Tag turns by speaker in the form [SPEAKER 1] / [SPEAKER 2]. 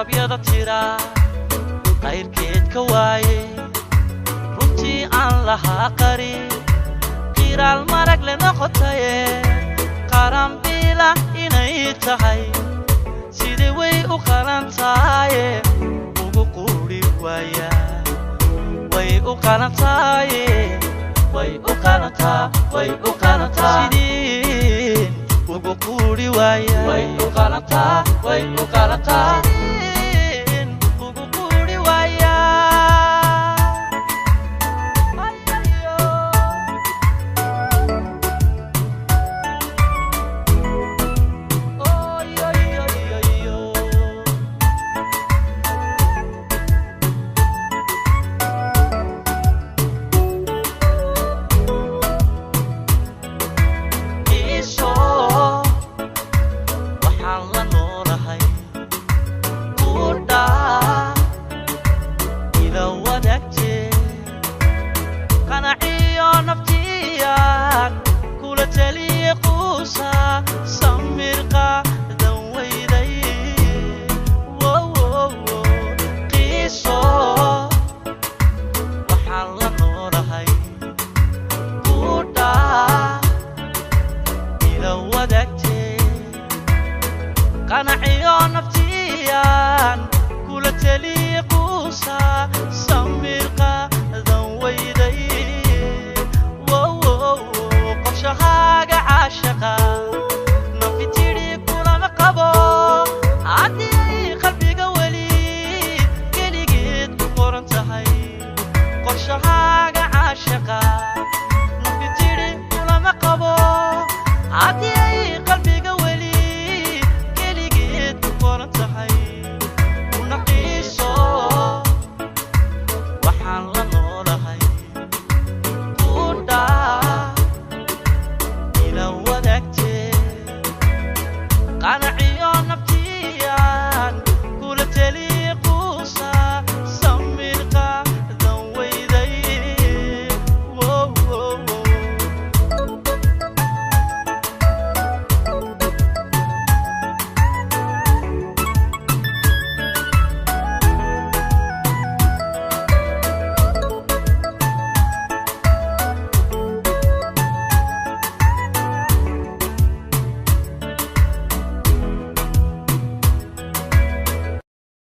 [SPEAKER 1] qabyada tira qayrkeed ka waaye runtii aan lahaa qari qiraal marag le noqotaye qaran bila inay tahay sidee way u qalantaye ugu quri waaya way u qalantaye way u qalantaa sidii ugu quri waaya way u qalantaa ugu quri waaya قنعيون نفتيان كل تليقوسا سميرقا ذويدي قفشهاق عاشقا نفتيري كل مقبو عدي قلبي قولي كلي قيد بقرنتهي قفشهاق عاشقا نفتيري كل مقبو عدي